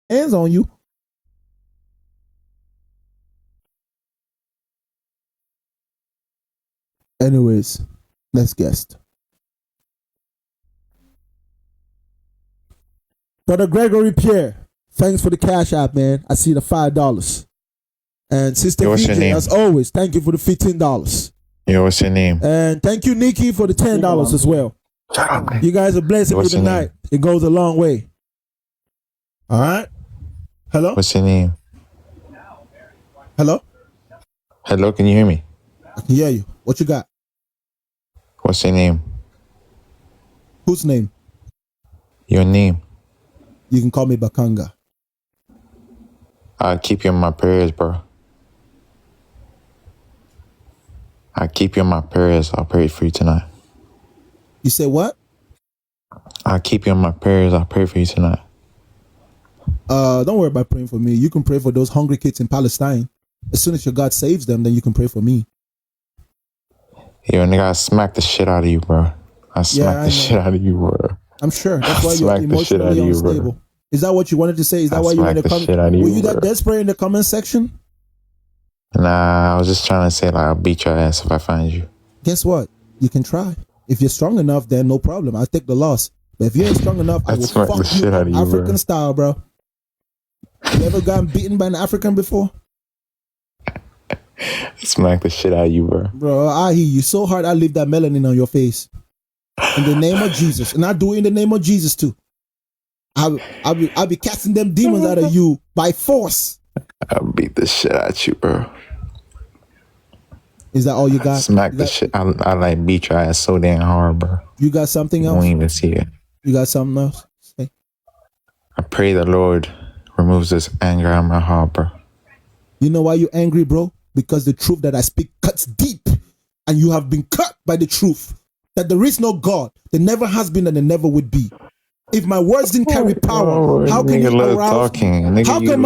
hands on you. Anyways, next guest. Brother Gregory Pierre, thanks for the cash app, man. I see the $5. And Sister Yo, what's your VJ, name? as always, thank you for the $15. Yo, what's your name? And thank you, Nikki, for the $10 as well. You guys are blessing me What's your tonight. name? It goes a long way. All right. Hello? What's your name? Hello? Hello, can you hear me? I can hear you. What you got? What's your name? Whose name? Your name. You can call me Bakanga. I'll keep you in my prayers, bro. I'll keep you in my prayers. I'll pray for you tonight. You say what? I'll keep you in my prayers. I'll pray for you tonight. Don't worry about praying for me. You can pray for those hungry kids in Palestine. As soon as your God saves them, then you can pray for me. Yo, nigga, I smacked the shit out of you, bro. I smacked the shit out of you, bro. I'm sure. That's why you're emotionally unstable. Is that what you wanted to say? Is that why you were in the comment? Were you that desperate in the comment section? Nah, I was just trying to say, like, I'll beat your ass if I find you. Guess what? You can try. If you're strong enough, then no problem. I'll take the loss. But if you ain't strong enough, I will fuck the shit out of you, African bro. Style, bro. You ever gotten beaten by an African before? Smack the shit out of you, bro. Bro, I hear you so hard I leave that melanin on your face. In the name of Jesus. And I do it in the name of Jesus too. I'll be casting them demons out of you by force. I'll beat the shit out you, bro. Is that all you got? Smack the shit. I like beat your ass so damn hard, bro. You got something else? You won't even see it. You got something else? Say. I pray the Lord removes this anger out of my heart, bro. You know why you're angry, bro? Because the truth that I speak cuts deep. And you have been cut by the truth. That there is no God. There never has been and there never would be. If my words didn't carry power, how can you arouse? How can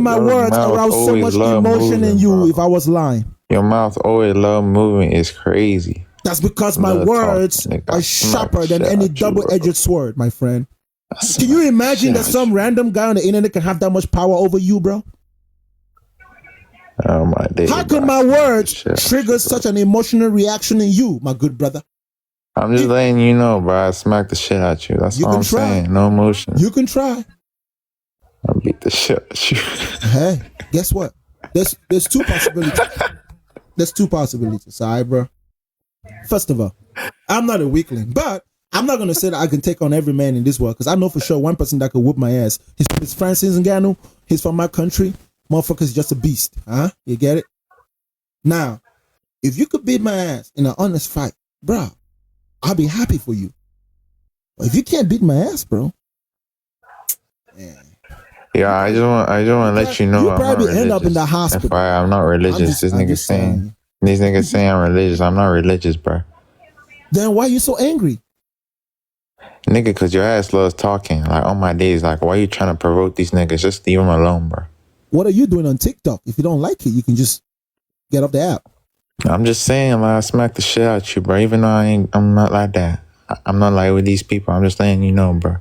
my words arouse so much emotion in you if I was lying? Your mouth always love moving is crazy. That's because my words are sharper than any double-edged sword, my friend. Can you imagine that some random guy on the internet can have that much power over you, bro? Oh my day. How can my words trigger such an emotional reaction in you, my good brother? I'm just letting you know, bro. I smack the shit out you. That's all I'm saying. No emotion. You can try. I beat the shit out you. Hey, guess what? There's two possibilities. There's two possibilities, all right, bro? First of all, I'm not a weakling, but I'm not going to say that I can take on every man in this world, because I know for sure one person that could whoop my ass. His Francis Ngannou. He's from my country. Motherfucker's just a beast. Huh? You get it? Now, if you could beat my ass in an honest fight, bro, I'll be happy for you. But if you can't beat my ass, bro, man. Yeah, I just want to let you know. You probably end up in the hospital. I'm not religious. These niggas saying I'm religious. I'm not religious, bro. Then why you so angry? Nigga, because your ass loves talking. Like, on my days, like, why you trying to provoke these niggas? Just leave them alone, bro. What are you doing on TikTok? If you don't like it, you can just get off the app. I'm just saying, like, I smack the shit out you, bro. Even though I'm not like that. I'm not like with these people. I'm just letting you know, bro.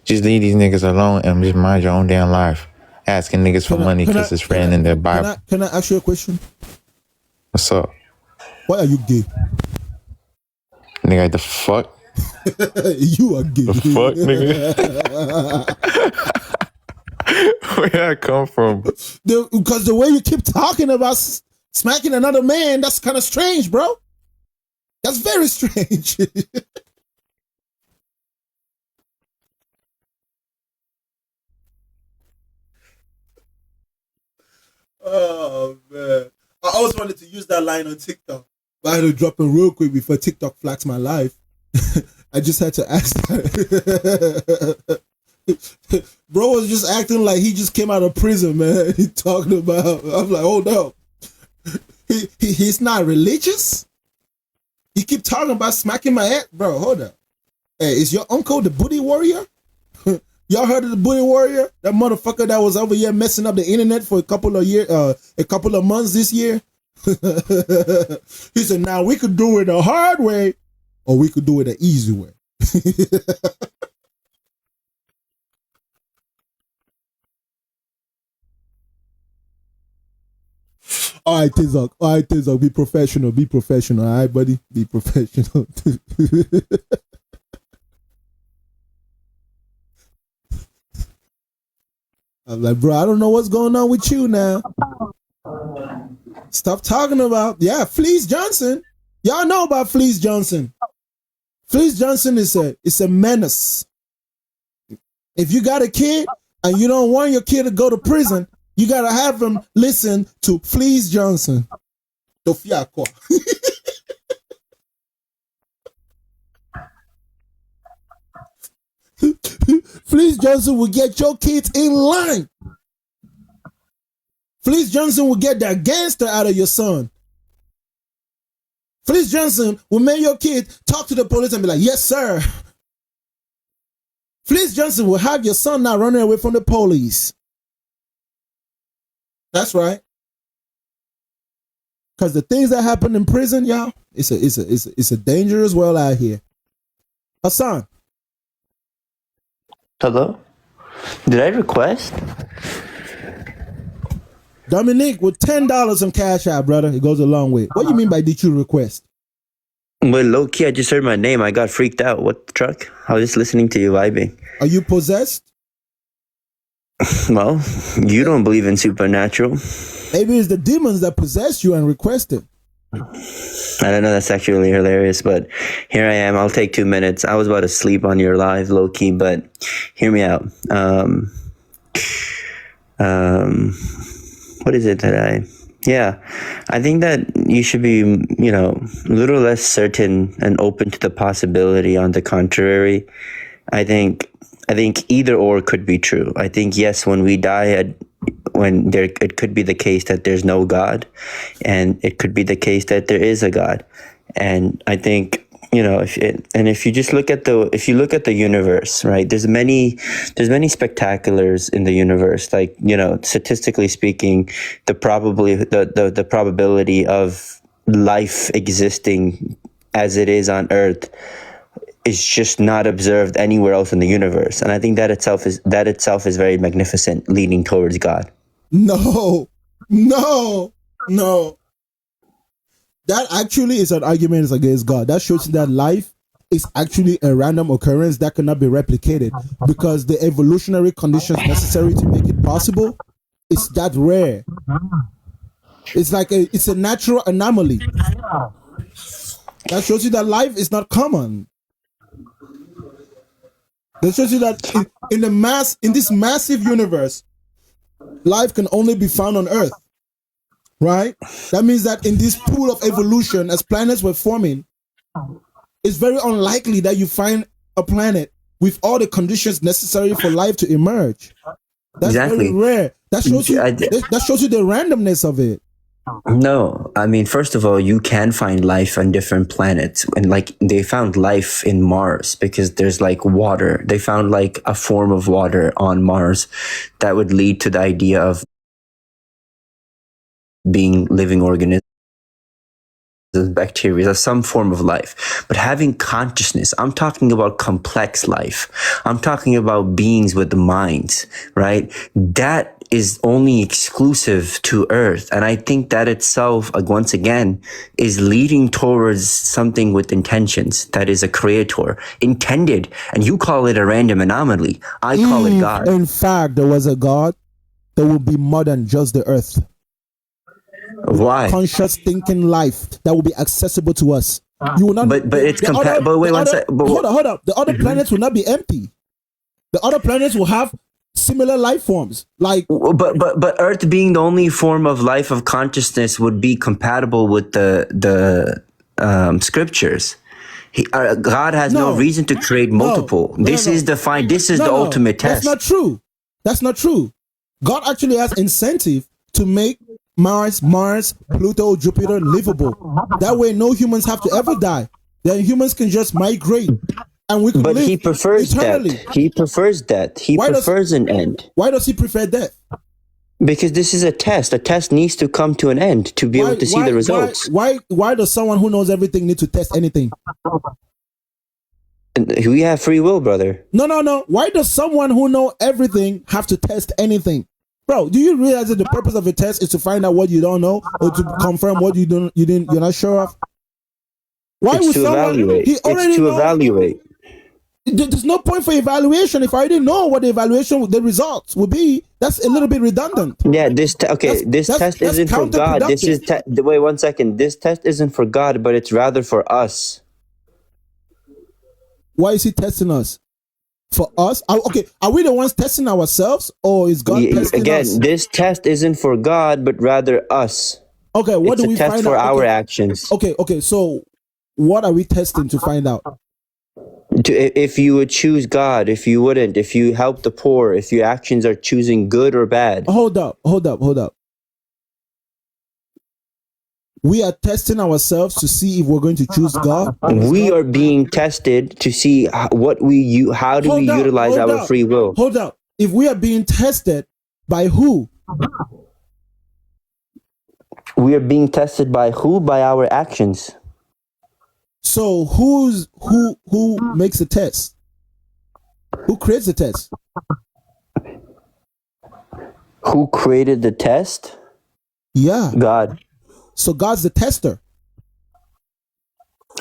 Just leave these niggas alone and just mind your own damn life. Asking niggas for money because it's written in their Bible. Can I ask you a question? What's up? Why are you gay? Nigga, the fuck? You are gay. The fuck, nigga? Where did I come from? Because the way you keep talking about smacking another man, that's kind of strange, bro. That's very strange. Oh, man. I always wanted to use that line on TikTok, but I had to drop it real quick before TikTok flags my life. I just had to ask that. Bro was just acting like he just came out of prison, man. He talking about, I'm like, hold up. He's not religious? He keep talking about smacking my head? Bro, hold up. Hey, is your uncle the booty warrior? Y'all heard of the booty warrior? That motherfucker that was over here messing up the internet for a couple of months this year? He said, now we could do it the hard way, or we could do it the easy way. All right, Tizok. All right, Tizok. Be professional. Be professional. All right, buddy. Be professional. I'm like, bro, I don't know what's going on with you now. Stop talking about, yeah, Fleece Johnson. Y'all know about Fleece Johnson. Fleece Johnson is a menace. If you got a kid and you don't want your kid to go to prison, you gotta have him listen to Fleece Johnson. Fleece Johnson will get your kids in line. Fleece Johnson will get that gangster out of your son. Fleece Johnson will make your kid talk to the police and be like, yes, sir. Fleece Johnson will have your son not running away from the police. That's right. Because the things that happen in prison, y'all, it's a dangerous world out here. Hassan. Hello? Did I request? Dominique with $10 on Cash App, brother. It goes a long way. What do you mean by did you request? Well, low key, I just heard my name. I got freaked out. What the truck? I was just listening to you vibing. Are you possessed? Well, you don't believe in supernatural. Maybe it's the demons that possess you and requested. I don't know. That's actually hilarious, but here I am. I'll take 2 minutes. I was about to sleep on your live, low key, but hear me out. What is it that I think that you should be, a little less certain and open to the possibility. On the contrary, I think either or could be true. I think, yes, when we die, it could be the case that there's no God, and it could be the case that there is a God. And I think, if you just look at the universe, right? There's many spectaculars in the universe. Like, statistically speaking, the probability of life existing as it is on Earth is just not observed anywhere else in the universe. And I think that itself is very magnificent, leaning towards God. No. That actually is an argument against God. That shows you that life is actually a random occurrence that cannot be replicated, because the evolutionary conditions necessary to make it possible is that rare. It's like it's a natural anomaly. That shows you that life is not common. That shows you that in this massive universe, life can only be found on Earth. Right? That means that in this pool of evolution, as planets were forming, it's very unlikely that you find a planet with all the conditions necessary for life to emerge. That's exactly. Very rare. That shows you the randomness of it. No, I mean, first of all, you can find life on different planets, and like they found life in Mars because there's like water. They found like a form of water on Mars that would lead to the idea of being living organisms, bacteria, some form of life. But having consciousness, I'm talking about complex life. I'm talking about beings with minds, right? That is only exclusive to Earth. And I think that itself, once again, is leading towards something with intentions. That is a creator intended. And you call it a random anomaly. I call it God. In fact, there was a God, there will be more than just the Earth. Why? Conscious thinking life that will be accessible to us. You will not. But it's compared. But wait one second. Hold up. The other planets will not be empty. The other planets will have similar life forms. Like, but Earth being the only form of life of consciousness would be compatible with the scriptures. God has no reason to create multiple. This is defined. This is the ultimate test. That's not true. God actually has incentive to make Mars, Pluto, Jupiter livable. That way, no humans have to ever die. Then humans can just migrate, and we can live he prefers eternally. Death. He prefers death. He prefers an end. Why does he prefer death? Because this is a test. A test needs to come to an end to be able to see the results. Why does someone who knows everything need to test anything? We have free will, brother. No. Why does someone who knows everything have to test anything? Bro, do you realize that the purpose of a test is to find out what you don't know or to confirm what you're not sure of? Why It's would to someone evaluate. he already It's to know? evaluate. There's no point for evaluation if I already know what the results will be. That's a little bit redundant. Yeah, this test isn't for God. This is wait 1 second. This test isn't for God, but it's rather for us. Why is he testing us? For us? Are we the ones testing ourselves, or is God testing Again, us? this test isn't for God, but rather us. Okay, what It's do we a test find for out? our actions. Okay. So, what are we testing to find out? If you would choose God, if you wouldn't, if you help the poor, if your actions are choosing good or bad. Hold up. We are testing ourselves to see if we're going to choose God. We are being tested to see how do we utilize our free will. Hold up. If we are being tested by who? We are being tested by who? By our actions. So who makes the test? Who creates the test? Who created the test? Yeah. God. So God's the tester.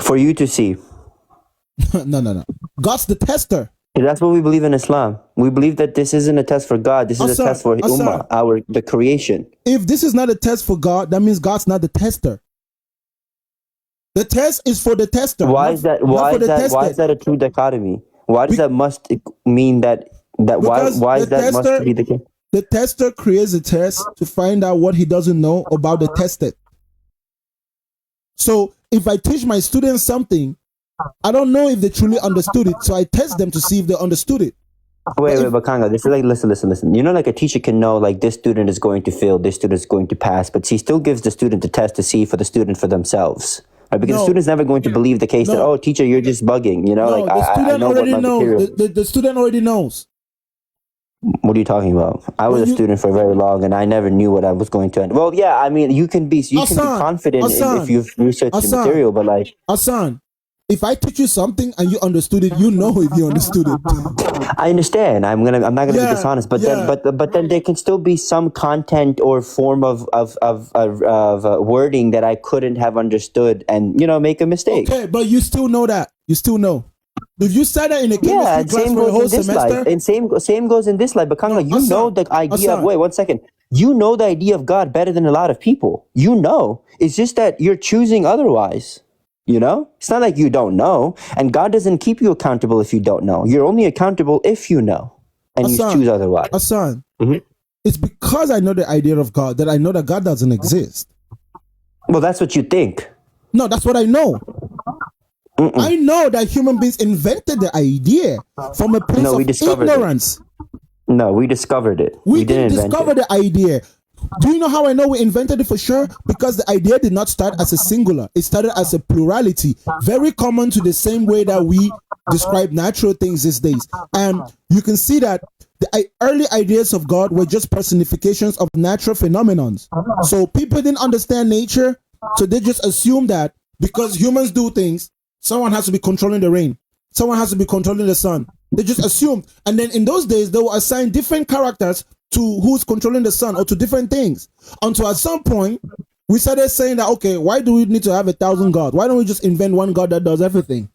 For you to see. No. God's the tester. That's what we believe in Islam. We believe that this isn't a test for God. This is a test for Ummah, the creation. If this is not a test for God, that means God's not the tester. The test is for the tester. Why is that a true dichotomy? Why does that must mean that why is that must be the case? The tester creates a test to find out what he doesn't know about the tested. So if I teach my students something, I don't know if they truly understood it, so I test them to see if they understood it. Wait, Bakanga, this is like, listen. You know, like a teacher can know, like, this student is going to fail, this student is going to pass, but she still gives the student a test to see for the student for themselves. Right? Because the student's never going to believe the case that, oh, teacher, you're just bugging. You know, like, I know what my material is. The student already knows. What are you talking about? I was a student for very long, and I never knew what I was going to end. Well, yeah, I mean, you can be confident if you've researched the material, but like, Hassan, if I teach you something and you understood it, you know if you understood it. I understand. I'm not gonna be dishonest, but then there can still be some content or form of wording that I couldn't have understood, and make a mistake. Okay, but you still know that. You still know. If you said that in a chemistry class for a whole semester, and same goes in this life. But Kanga, you know the idea of wait 1 second. You know the idea of God better than a lot of people. You know, it's just that you're choosing otherwise. It's not like you don't know, and God doesn't keep you accountable if you don't know. You're only accountable if you know, and you choose otherwise. Hassan, it's because I know the idea of God that I know that God doesn't exist. Well, that's what you think. No, that's what I know. I know that human beings invented the idea from a place of ignorance. No, we discovered it. We didn't discover the idea. Do you know how I know we invented it for sure? Because the idea did not start as a singular. It started as a plurality. Very common to the same way that we describe natural things these days. And you can see that the early ideas of God were just personifications of natural phenomena. So people didn't understand nature, so they just assumed that because humans do things, someone has to be controlling the rain. Someone has to be controlling the sun. They just assumed. And then in those days, they will assign different characters to who's controlling the sun or to different things. Until at some point, we started saying that, okay, why do we need to have 1,000 gods? Why don't we just invent one God that does everything?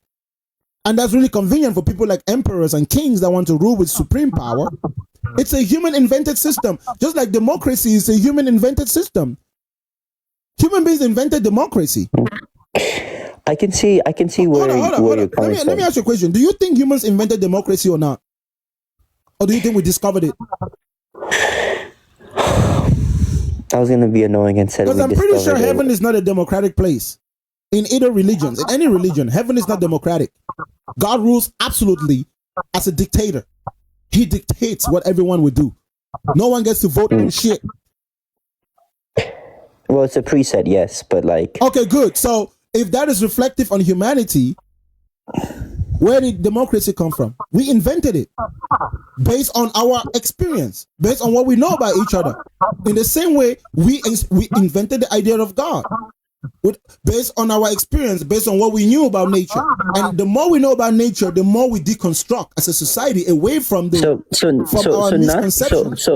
And that's really convenient for people like emperors and kings that want to rule with supreme power. It's a human invented system. Just like democracy is a human invented system. Human beings invented democracy. I can see where you're coming from. Let me ask you a question. Do you think humans invented democracy or not? Or do you think we discovered it? I was going to be annoying and said because I'm pretty sure heaven is not a democratic place. In either religions, in any religion, heaven is not democratic. God rules absolutely as a dictator. He dictates what everyone would do. No one gets to vote on shit. Well, it's a preset, yes, but like... Okay, good. So if that is reflective on humanity, where did democracy come from? We invented it based on our experience, based on what we know about each other. In the same way, we invented the idea of God based on our experience, based on what we knew about nature. And the more we know about nature, the more we deconstruct as a society away from our misconceptions.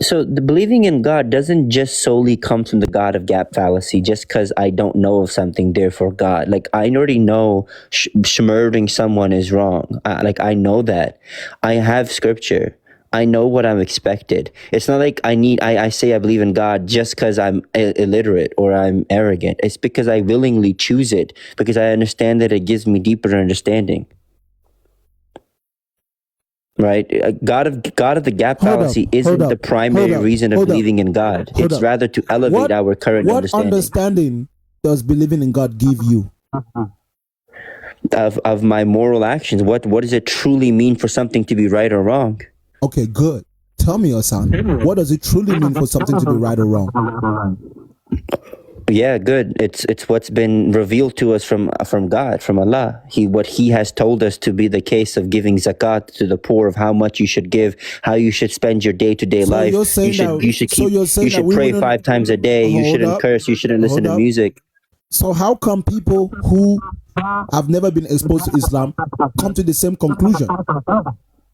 So the believing in God doesn't just solely come from the God of gap fallacy. Just because I don't know of something, therefore God. Like I already know murdering someone is wrong. I know that. I have scripture. I know what I'm expected. It's not like I say I believe in God just because I'm illiterate or I'm arrogant. It's because I willingly choose it because I understand that it gives me deeper understanding. Right, God of the gap fallacy isn't the primary reason of believing in God. It's rather to elevate our current understanding. What understanding does believing in God give you? Of my moral actions. What does it truly mean for something to be right or wrong? Okay, good. Tell me, Hassan, what does it truly mean for something to be right or wrong? Yeah, good. It's what's been revealed to us from God, from Allah. What He has told us to be the case of giving zakat to the poor, of how much you should give, how you should spend your day-to-day life. You should pray 5 times a day. You shouldn't curse. You shouldn't listen to music. So how come people who have never been exposed to Islam come to the same conclusion?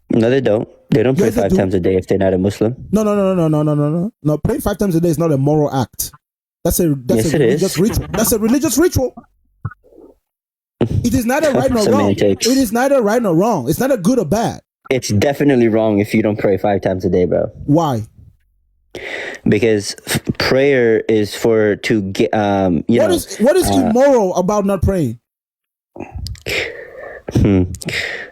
No, they don't. They don't pray 5 times a day if they're not a Muslim. No. Praying 5 times a day is not a moral act. That's a religious ritual. That's a religious ritual. It is neither right nor wrong. It is neither right nor wrong. It's neither good or bad. It's definitely wrong if you don't pray 5 times a day, bro. Why? Because prayer is to get what is immoral about not praying?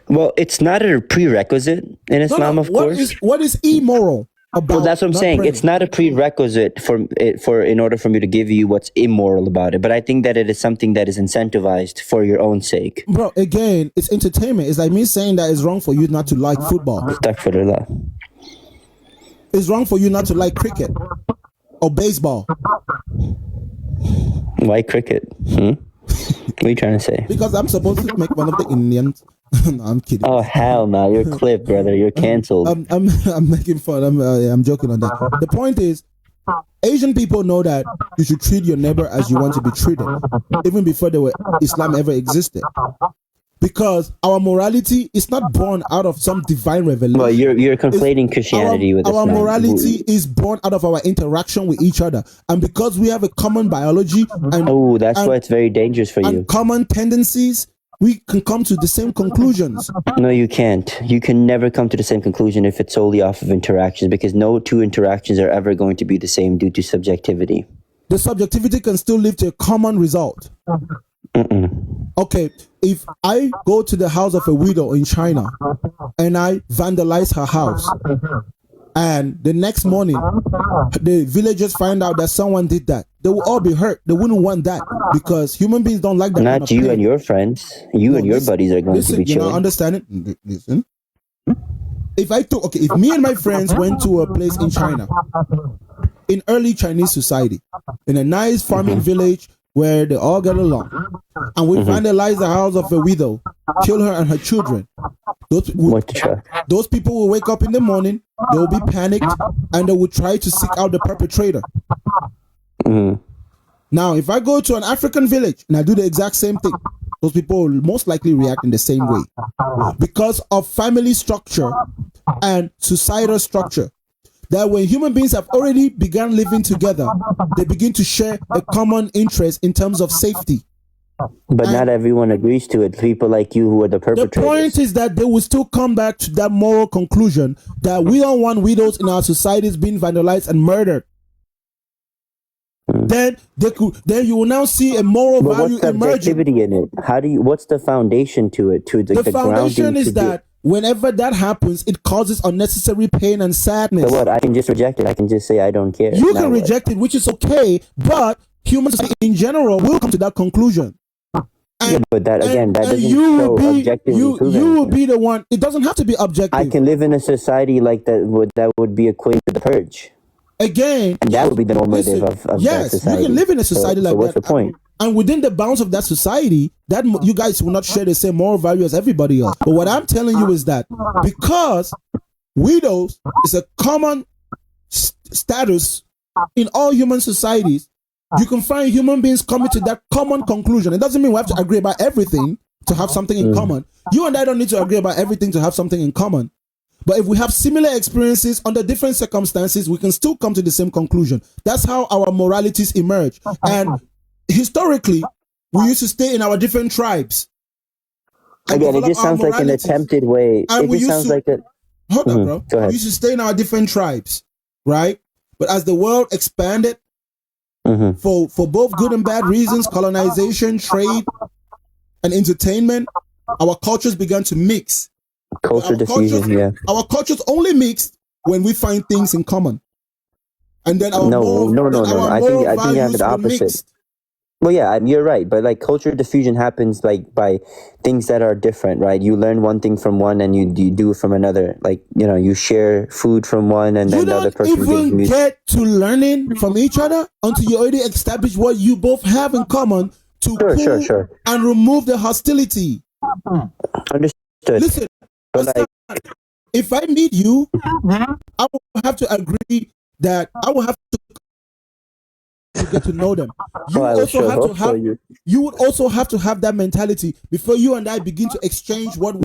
Well, it's not a prerequisite in Islam, of course. What is immoral about? Well, that's what I'm saying. Praying? It's not a prerequisite for in order for me to give you what's immoral about it. But I think that it is something that is incentivized for your own sake. Bro, again, it's entertainment. It's like me saying that it's wrong for you not to like football. Astaghfirullah. It's wrong for you not to like cricket or baseball. Why cricket? What are you trying to say? Because I'm supposed to make fun of the Indians. No, I'm kidding. Oh hell no! You're clipped, brother. You're canceled. I'm making fun. I'm joking on that. The point is, Asian people know that you should treat your neighbor as you want to be treated, even before Islam ever existed. Because our morality is not born out of some divine revelation. Well, you're conflating Christianity with Islam. Our morality is born out of our interaction with each other, and because we have a common biology and that's why it's very dangerous for you. Common tendencies, we can come to the same conclusions. No, you can't. You can never come to the same conclusion if it's solely off of interactions, because no 2 interactions are ever going to be the same due to subjectivity. The subjectivity can still lead to a common result. Okay, if I go to the house of a widow in China and I vandalize her house, and the next morning the villagers find out that someone did that, they will all be hurt. They wouldn't want that because human beings don't like that. Not kind of you pain. And your friends. You and your buddies are going to be chilling. You're not understanding? Listen. If me and my friends went to a place in China, in early Chinese society, in a nice farming village where they all get along, and we vandalize the house of a widow, kill her and her children, those people will wake up in the morning, they will be panicked, and they will try to seek out the perpetrator. Now, if I go to an African village and I do the exact same thing, those people will most likely react in the same way because of family structure and societal structure. That when human beings have already begun living together, they begin to share a common interest in terms of safety. But not everyone agrees to it. People like you who are the perpetrators. The point is that they will still come back to that moral conclusion that we don't want widows in our societies being vandalized and murdered. Then you will now see a moral value emerging. What's subjectivity in it? What's the foundation to it? The foundation is that whenever that happens, it causes unnecessary pain and sadness. So what? I can just reject it. I can just say I don't care. You can reject it, which is okay, but humans in general will come to that conclusion. But that doesn't show objectively. You will be the one. It doesn't have to be objective. I can live in a society like that. That would be equated to the purge. Again, and that would be the normative of that society. Yes, you can live in a society like that. What's the point? And within the bounds of that society, that you guys will not share the same moral value as everybody else. But what I'm telling you is that because widows is a common status in all human societies, you can find human beings coming to that common conclusion. It doesn't mean we have to agree about everything to have something in common. You and I don't need to agree about everything to have something in common. But if we have similar experiences under different circumstances, we can still come to the same conclusion. That's how our moralities emerge. And historically, we used to stay in our different tribes. Again, it just sounds like an attempted way. And it just sounds like a... Hold on, bro. Go ahead. We used to stay in our different tribes, right? But as the world expanded, for both good and bad reasons, colonization, trade, and entertainment, our cultures began to mix. Culture diffusion, yeah. Our cultures only mixed when we find things in common. And then our no. I think you have it opposite. Well, yeah, you're right. But like culture diffusion happens like by things that are different, right? You learn one thing from one and you do it from another. Like, you know, you share food from one and then the other person gives you. You don't even get to learning from each other until you already establish what you both have in common to sure. and remove the hostility. Understood. Listen, if I meet you, I will have to agree that I will have to get to know them. You would also have to have that mentality before you and I begin to exchange what